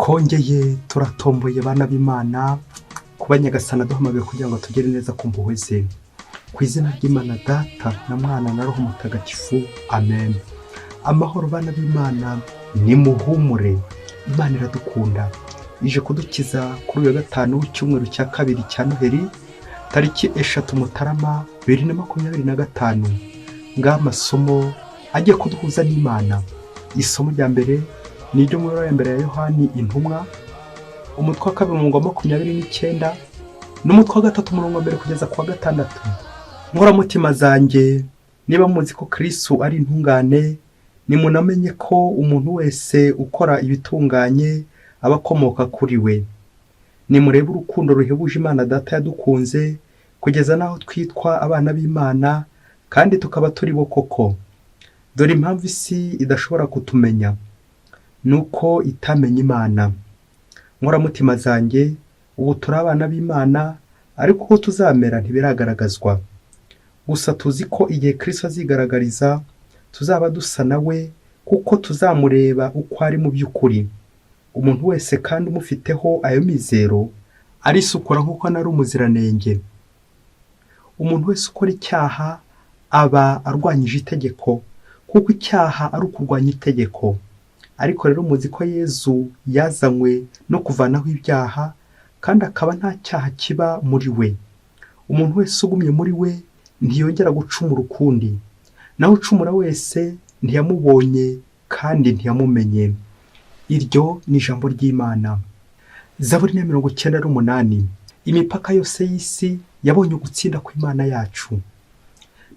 twongeye turatomboye bana b'Imana kuba Nyagasana duhamagaye kugira ngo tugere neza ku mpuhwe ze. Ku izina ry'Imana Data na Mwana na Roho Mutagatifu, amen. Amahoro bana b'Imana, ni muhumure, Imana iradukunda, ije kudukiza kuri uyu gatanu w'icyumweru cya kabiri cya Noheli, tariki 3 Mutarama 2025. Ng'amasomo agiye kuduhuza n'Imana. Isomo rya mbere ni ryo muri mbere ya Yohani intumwa, umutwe wa 2:29 n'umutwe wa 3 kugeza ku wa 6. Nkoramutima zanjye, niba muzi ko Kristo ari intungane, nimunamenye ko umuntu wese ukora ibitunganye aba akomoka kuri we. Nimurebe urukundo ruhebuje Imana Data yadukunze kugeza naho twitwa abana b'Imana, kandi tukaba turi bo koko. Dore impamvu isi idashobora kutumenya, nuko itamenya Imana. Nkoramutima zanjye, ubu turi abana b'Imana, ariko uko tuzamera ntibiragaragazwa. Gusa tuzi ko igihe Kristo azigaragariza tuzaba dusa nawe, kuko tuzamureba uko ari mu by'ukuri. Umuntu wese kandi umufiteho ayo mizero arisukura nk'uko ari umuziranenge. Umuntu wese ukora icyaha aba arwanyije itegeko, kuko icyaha ari ukurwanya itegeko. Ariko rero muzi ko Yesu yazanywe no kuvanaho ibyaha, kandi akaba nta cyaha kiba muri we. Umuntu wese ugumye muri we ntiyongera gucumura ukundi, naho ucumura wese ntiyamubonye kandi ntiyamumenye. Iryo ni ijambo ry'Imana. Zaburi 98. Imipaka yose y'isi yabonye ugutsinda kw'Imana yacu.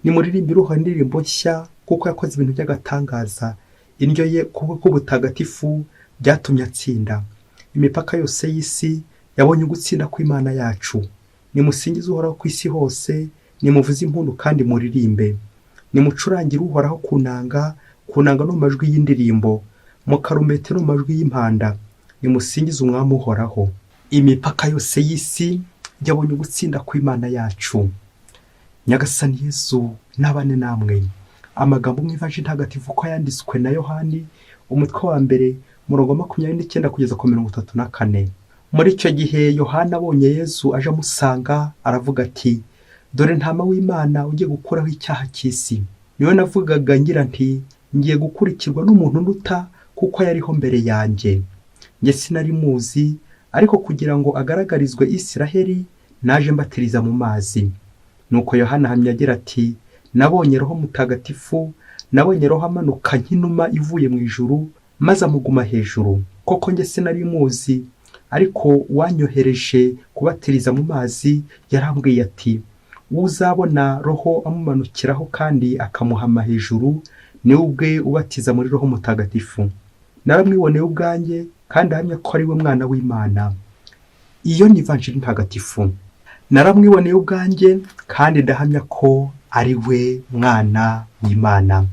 Nimuririmbe indirimbo nshya, kuko yakoze ibintu by'agatangaza. Indyo ye kubwo butagatifu byatumye atsinda. Imipaka yose y'isi yabonye ugutsinda kw'Imana yacu. Nimusingize Uhoraho ku isi hose, nimuvuze impundu kandi muririmbe. Nimucurangire Uhoraho kunanga no mu majwi y'indirimbo, mu karumete no mu majwi y'impanda. Nimusingize Umwami Uhoraho. Imipaka yose y'isi yabonye ugutsinda kw'Imana yacu. Nyagasani Yesu nabane namwe. Amagambo mu Ivanjili ntagatifu ko yanditswe na Yohani, umutwe wa 1:29 kugeza ku 34. Muri icyo gihe Yohana abonye Yesu aje amusanga, aravuga ati, dore ntama w'Imana ugiye gukuraho icyaha cy'isi. Niwe navugaga ngira nti, ngiye gukurikirwa n'umuntu nduta, kuko yariho mbere yanjye. Nge sinari muzi, ariko kugira ngo agaragarizwe Isiraheli, naje mbatiriza mu mazi. Nuko Yohana ahamya agira ati, nabonye Roho Mutagatifu, nabonye Roho amanuka nk'inuma ivuye mu ijuru, maze amuguma hejuru. Koko nge sinari muzi, ariko wanyohereje kubatiriza mu mazi yarambwiye ati, uzabona Roho amumanukiraho kandi akamuhama hejuru, ni ubwe ubatiza muri Roho Mutagatifu. Naramwiboneye ubwanjye, kandi ahamya ko ari we Mwana w'Imana. Iyo ni Ivanjili ntagatifu. Naramwiboneye ubwanjye, kandi ndahamya ko ari we Mwana w'Imana.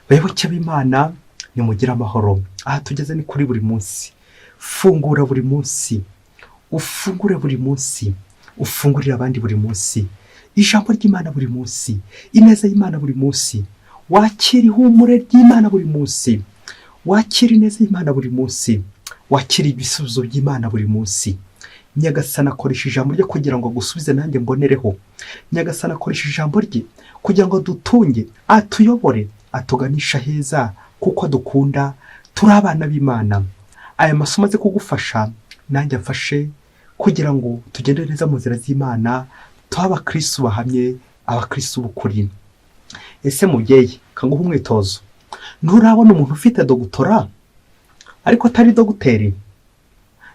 Bayoboke b'Imana, nimugire amahoro. Aha tugeze ni kuri buri munsi. Fungura buri munsi, ufungure buri munsi, ufungurira abandi buri munsi. Ijambo ry'Imana buri munsi, ineza y'Imana buri munsi. Wakira ihumure ry'Imana buri munsi, wakira ineza y'Imana buri munsi, wakira ibisubizo by'Imana buri munsi. Nyagasana akoresha ijambo rye kugira ngo agusubize nanjye mbonereho. Nyagasana akoresha ijambo rye kugira ngo dutunge, atuyobore, atuganisha heza, kuko dukunda, turi abana b'Imana. Aya masomo aze kugufasha, nanjye afashe, kugira ngo tugende neza mu nzira z'Imana, tuba abakristo bahamye, abakristo b'ukuri. Ese mubyeyi, kanguha umwitozo. Nturabona umuntu ufite dogutora ariko atari doguteri?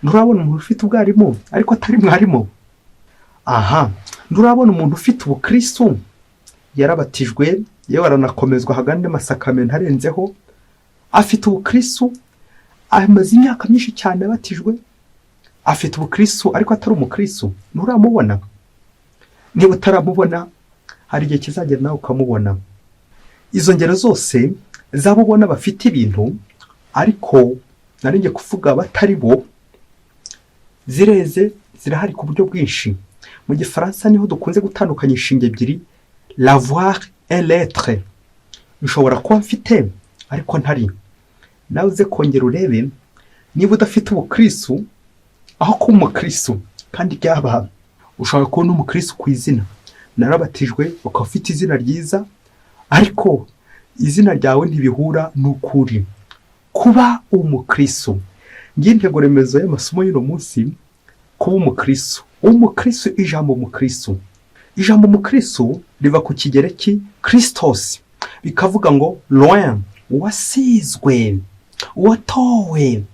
Nturabona umuntu ufite ubwarimu ariko atari mwarimu? Aha, nturabona umuntu ufite ubukristo, yarabatijwe, yewe aranakomezwa hagande amasakamento arenzeho, afite ubukristo, amaze imyaka myinshi cyane abatijwe, afite ubukristo ariko atari umukristo? Nturamubona? Niba utaramubona, hari igihe kizagera nawe ukamubona. Izo ngero zose zabo ubona bafite ibintu ariko narinjye kuvuga batari bo, zireze, zirahari ku buryo bwinshi. Mu Gifaransa niho dukunze gutandukanya inshinga ebyiri, l'avoir et l'être. Nshobora kuba mfite ariko ntari. Nawe uze kongera urebe, niba udafite ubukristu aho kuba umukristu, kandi byaba ushobora kubona umukristu ku izina. Narabatijwe, ukaba ufite izina ryiza, ariko izina ryawe ntibihura n'ukuri. Kuba umukristu, ngiye intego remezo y'amasomo y'uno munsi, kuba umukristu. Umukristu, ijambo umukristu, ijambo umukristu riva ku kigereki Christos, bikavuga ngo loin, uwasizwe, uwatowe,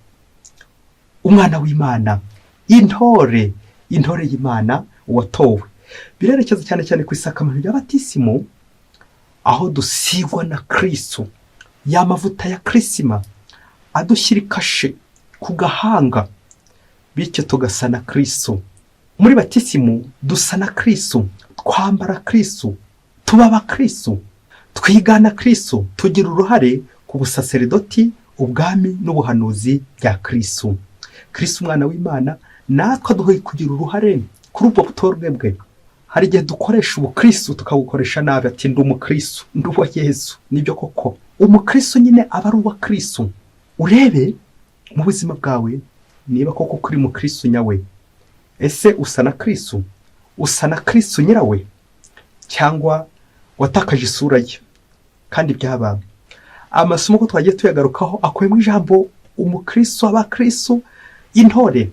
umwana w'Imana, intore, intore y'Imana, uwatowe. Birerekeza cyane cyane ku isakamento ry'abatisimu, aho dusigwa na Kristo, ya mavuta ya Krisima adushyira ikashe ku gahanga, bityo tugasa na Kristo. Muri batisimu dusa na Kristo, twambara Kristo, tuba abakristo, twigana Kristo, tugira uruhare ku busaseredoti, ubwami n'ubuhanuzi bya Kristo. Kristo umwana w'Imana, natwe duhoye kugira uruhare kuri ubwo butorwe bwe. Hari igihe dukoresha ubukristo tukabukoresha nabi, ati ndi umukristo, ndi uwa Yesu. Nibyo koko, umukristo nyine aba ari uwa Kristo. Urebe mu buzima bwawe niba koko kuri mukristo nyawe. Ese usa na Kristo? Usa na Kristo nyirawe? Cyangwa watakaje isura ye? Kandi byaba amasomo ko twagiye tuyagarukaho akuyemo ijambo umukristo, abakristo, intore.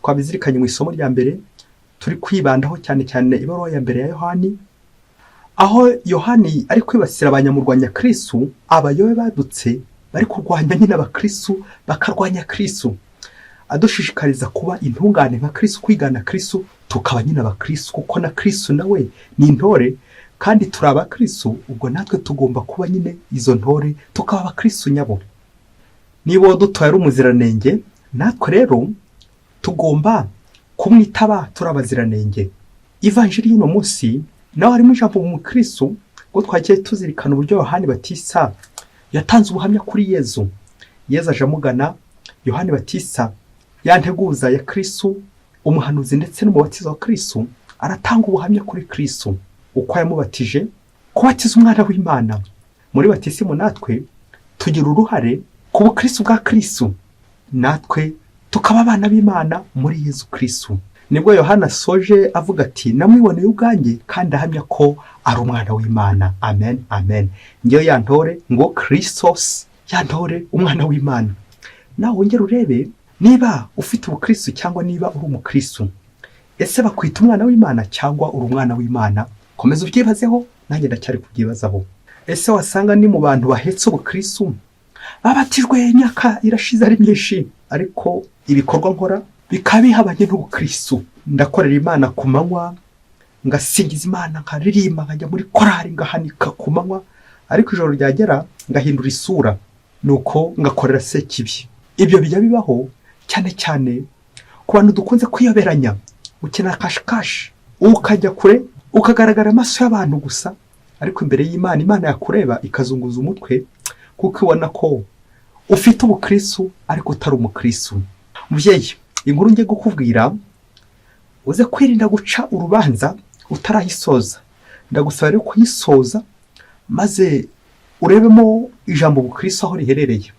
Twabizirikanye mu isomo rya mbere, turi kwibandaho cyane cyane ibaruwa ya mbere ya Yohani, aho Yohani ari kwibasira abanyamurwanya Kristo, abayobe badutse bari kurwanya nyine abakristo, bakarwanya Kristo, adushishikariza kuba intungane nka Kristo, kwigana Kristo, tukaba nyine abakristo, kuko na Kristo nawe ni intore, kandi turi abakristo. Ubwo natwe tugomba kuba nyine izo ntore, tukaba abakristo nyabo. Niba dutoye ari umuziranenge, natwe rero tugomba kumwitaba turi abaziranenge. Ivanjiri y'uno munsi nawe harimo ijambo umukristo, ngo twagiye tuzirikana uburyo Yohani Batisa yatanze ubuhamya kuri Yezu. Yezu aje amugana, Yohani Batisa yanteguza ya Kristo, umuhanuzi ndetse n'umubatizo wa Kristo, aratanga ubuhamya kuri Kristo, uko yamubatije, kubatiza umwana w'Imana. Muri batisimu natwe tugira uruhare ku bukristo bwa Kristo, natwe tukaba abana b'Imana muri Yezu Kristo. Nibwo Yohana soje avuga ati namwiboneye ubwanjye, kandi ahamya ko ari umwana w'Imana. Amen, amen. Ngiyo yantore ngo Christos, yantore umwana w'Imana. Nawe wongera urebe niba ufite ubukristo cyangwa niba uri umukristo. Ese bakwita umwana w'Imana cyangwa uri umwana w'Imana? Komeza ubyibazeho, nanjye ndacyari kubyibazaho. Ese wasanga ni mu bantu bahetse ubukristo, babatijwe imyaka irashize ari myinshi, ariko ibikorwa nkora bikaba bihabanye n'ubukristo. Ndakorera Imana ku manywa, ngasingiza Imana, nkaririmba, nkajya muri korari, ngahanika ku manywa, ariko ijoro ryagera ngahindura isura, nuko ngakorera Sekibi. Ibyo bijya bibaho cyane cyane ku bantu dukunze kwiyoberanya, ukina kashikashi, ukajya kure, ukagaragara amaso y'abantu gusa, ariko imbere y'Imana, Imana yakureba ikazunguza umutwe, kuko ibona ko ufite ubukristo ariko utari umukristo. Mubyeyi, inkuru ngiye gukubwira, uze kwirinda guca urubanza utarayisoza. Ndagusaba rero kuyisoza, maze urebemo ijambo ubukristo aho riherereye.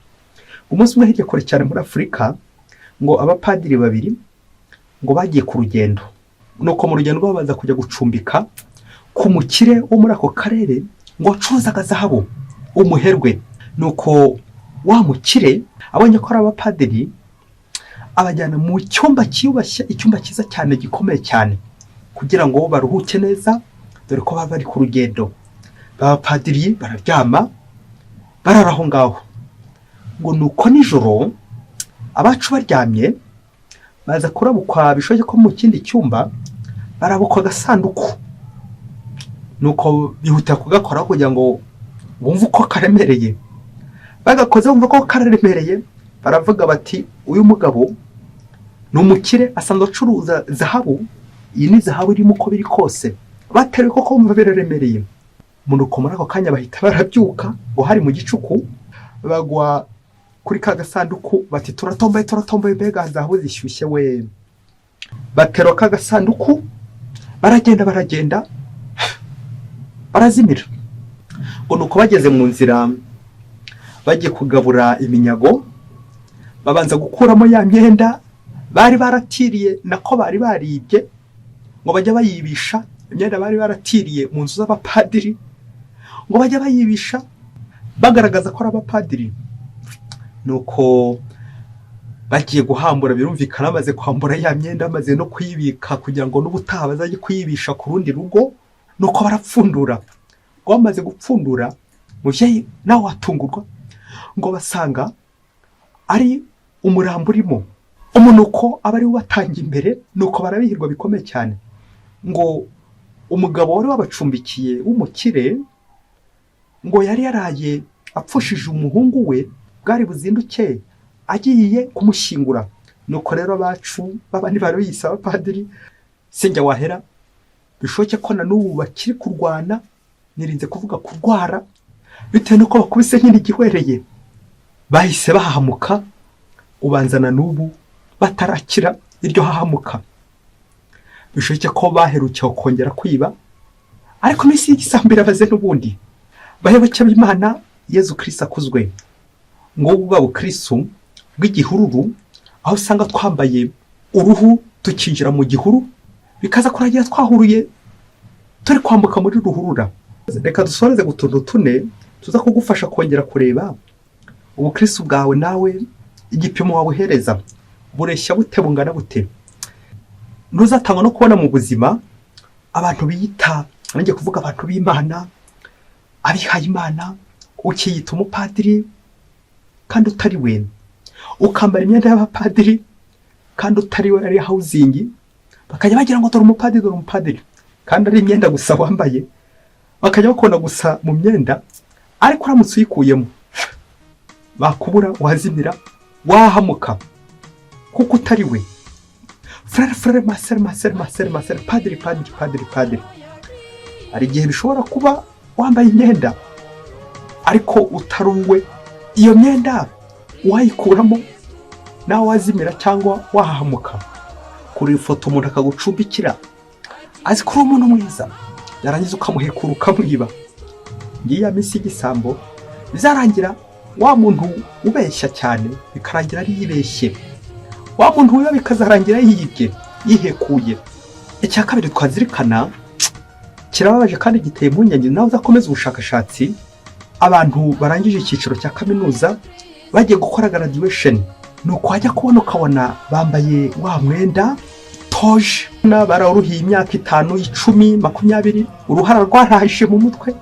Umunsi umwe hirya kure cyane muri Afurika, ngo abapadiri babiri ngo bagiye ku rugendo. Nuko mu rugendo babanza kujya gucumbika ku mukire wo muri ako karere, ngo acuruzaga zahabu, umuherwe. Nuko wa mukire abonye ko ari abapadiri, abajyana mu cyumba cyiyubashye, icyumba cyiza cyane gikomeye cyane, kugira ngo baruhuke neza, dore ko baba bari ku rugendo. Abapadiri bararyama, bararaho ngaho. Ngo nuko nijoro abacu baryamye, baza kurabukwa bishoje ko mu kindi cyumba, barabukwa agasanduku. Nuko bihutira kugakora kugira ngo bumve uko karemereye. Bagakoze bumva ko kararemereye, baravuga bati uyu mugabo ni umukire, asanzwe acuruza zahabu, iyi ni zahabu irimo uko biri kose. Bateruye koko bumva biraremereye. Nuko muri ako kanya bahita barabyuka, ngo hari mu gicuku, bagwa kuri ka gasanduku, bati turatomboye, turatomboye, mbega zahabu zishyushye we. Batero ka gasanduku, baragenda barazimira. Ngo nuko bageze mu nzira bagiye kugabura iminyago, babanza gukuramo ya myenda bari baratiriye nako bari baribye ngo bajya bayibisha, imyenda bari baratiriye mu nzu z'abapadiri ngo bajya bayibisha bagaragaza ko ari abapadiri. Nuko bagiye guhambura, birumvikana bamaze kwambura ya myenda, bamaze no kuyibika kugira ngo n'ubutaha bazajye kuyibisha ku rundi rugo. Nuko barapfundura, ngo bamaze gupfundura, muvyeyi nawe watungurwa ngo basanga ari umurambo urimo umunuko aba ari ubatanga imbere. Nuko barabihirwa bikomeye cyane, ngo umugabo wari wabacumbikiye w'umukire ngo yari yaraye apfushije umuhungu we bwari buzinduke agiye kumushyingura. Nuko rero abacu babandi bari biyise abapadiri sinjya wahera bishoke ko na n'ubu bakiri kurwana, nirinze kuvuga kurwara bitewe nuko bakubise nyine igihwereye, bahise bahahamuka, ubanza na n'ubu batarakira iryo hahamuka. Bishoke ko baherukiye kongera kwiba, ariko n'isi y'igisambira baze n'ubundi. Bayoboke b'Imana, Yezu Kristo akuzwe. Ngo bwa bukristo bw'igihururu, aho usanga twambaye uruhu tukinjira mu gihuru, bikaza kuragira twahuruye turi kwambuka muri ruhurura. Reka dusoreze gutuntu tune tuza kugufasha kongera kureba ubukristo bwawe nawe igipimo wabuhereza bureshya bute, bungana bute. Ntuzatangwa no kubona mu buzima abantu biyita, nanjye kuvuga abantu b'Imana, abihaye Imana, ukiyita umupadiri kandi utari we, ukambara imyenda y'abapadiri kandi utari we, ari housing, bakajya bagira ngo dore umupadiri, dore umupadiri, kandi ari imyenda gusa wambaye, bakajya bakona gusa mu myenda, ariko uramutse uyikuyemo bakubura, wazimira, wahamuka kuko utari we. Frere maser, padiri. Hari igihe bishobora kuba wambaye imyenda ariko utari uwe, iyo myenda wayikuramo nawe wazimira cyangwa wahahamuka. Kuri ifoto umuntu akagucumbikira azi ko uri umuntu mwiza, yarangiza ukamuhekura ukamwiba. Ngiye ya minsi y'igisambo bizarangira wa muntu ubeshya cyane bikarangira ari yibeshye, wa muntu wiba bikazarangira yibye, yihekuye. Icya kabiri twazirikana kirababaje kandi giteye impungenge, nawe uzakomeza ubushakashatsi. Abantu barangije icyiciro cya kaminuza bagiye gukora graduation, nuko wajya kubona ukabona bambaye wa mwenda toje, bararuhiye imyaka 5, 10, 20, uruhara rwarahishe mu mutwe.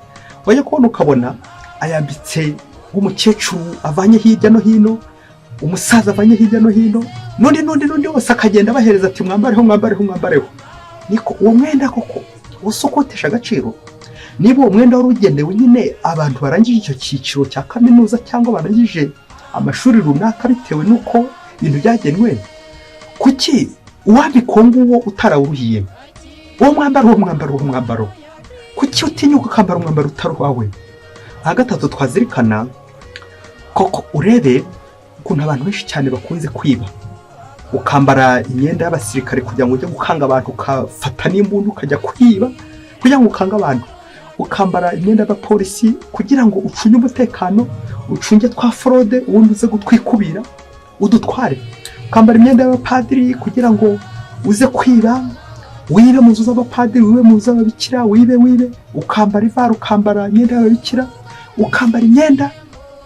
Wajya kubona ukabona ayambitse umukecuru avanye hirya no hino, umusaza avanye hirya no hino, n'undi wose akagenda bahereza ati mwambareho. Niko uwo mwenda koko usokotesha agaciro? Niba uwo mwenda wari ugenewe nyine abantu barangije icyo cyiciro cya kaminuza cyangwa barangije amashuri runaka bitewe nuko ibintu byagenwe, kuki uwambika nguwo utarawuruhiye? Uwo mwambaro kuki utinyuka ukambara umwambaro utari wawe? Gatatu twazirikana koko, urebe ukuntu abantu benshi cyane bakunze kwiba, ukambara imyenda y'abasirikare kugira ngo ujye gukanga abantu, ukafata n'imbunda ukajya kwiba kugira ngo ukange abantu, ukambara imyenda y'abapolisi kugira ngo ucunge umutekano, ucunge twa fraude, ubundi uze gutwikubira udutware, ukambara imyenda y'abapadiri kugira ngo uze kwiba, wibe mu nzu z'abapadiri, wibe mu nzu z'ababikira, wibe, ukambara ivara, ukambara imyenda y'ababikira, ukambara imyenda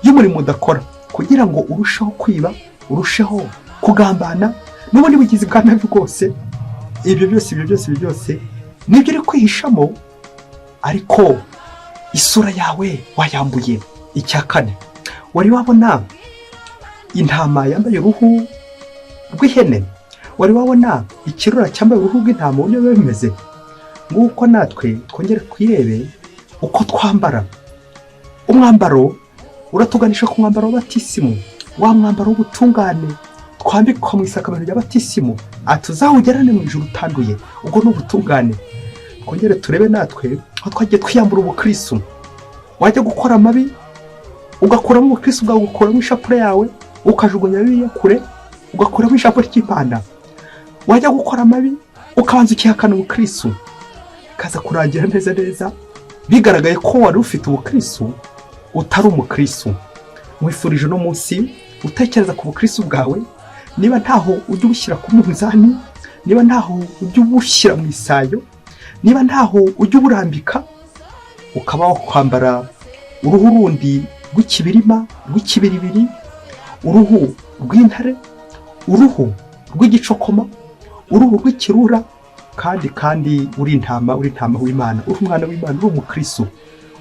y'umurimo udakora kugira ngo urusheho kwiba, urusheho kugambana n'ubundi bugizi bwa nabi bwose. Ibyo byose nibyo uri kwihishamo, ariko isura yawe wayambuye. Icya kane, wari wabona intama yambaye uruhu rw'ihene? Wari wabona ikirura cyambaye uruhu rw'intama uburyo biba bimeze? Nguko natwe twongere twirebe uko twambara. Umwambaro uratuganisha ku mwambaro w'abatisimu, wa mwambaro w'ubutungane twambikwa mu isakamento ry'abatisimu, atuzawugerane mu ijuru utanduye. Ubwo ni ubutungane. Twongere turebe natwe aho twagiye twiyambura ubukristo. Wajya gukora amabi ugakuramo ubukristo bwawe, ugakuramo ishapure yawe, ukajugunya Bibiliya kure, ugakuramo ishapure ry'Imana. Wajya gukora amabi ukabanza ukihakana ubukristo, kaza kurangira neza bigaragaye ko wari ufite ubukristo utari umukristo. Mwifurije no munsi utekereza ku bukristo bwawe, niba ntaho ujya ubushyira ku munzani, niba ntaho ujya ubushyira mu isayo, niba ntaho ujya uburambika, ukaba kwambara uruhu rundi rw'ikibirima, rw'ikibiribiri, uruhu rw'intare, uruhu rw'igicokoma, uruhu rw'ikirura, kandi uri intama w'Imana, uri umwana w'Imana, uri umukristo.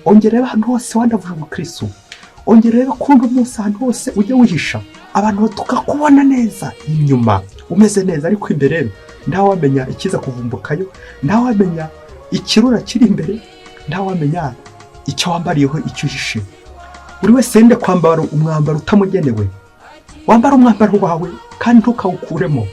Ongerera ahantu hose wandavuje umukristo, ongerera kundi umunsi ahantu hose ujye wihisha, abantu tukakubona neza inyuma umeze neza, ariko imbere ntawamenya ikiza kuvumbukayo, ntawamenya ikirura kiri imbere, ntawamenya icyo wambariyeho, icyo uhishe. Buri wese yende kwambara umwambaro utamugenewe, wambara umwambaro wawe kandi ntukawukuremo.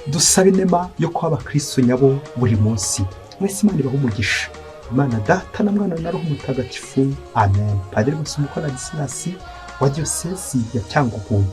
Dusaba inema yo kuba abakristo nyabo buri munsi. Mwese Imana ibahe umugisha. Imana Data na Mwana na Roho Mutagatifu. Amen. Padiri Musumukona Gisnasi wa Diocese ya Cyangugu.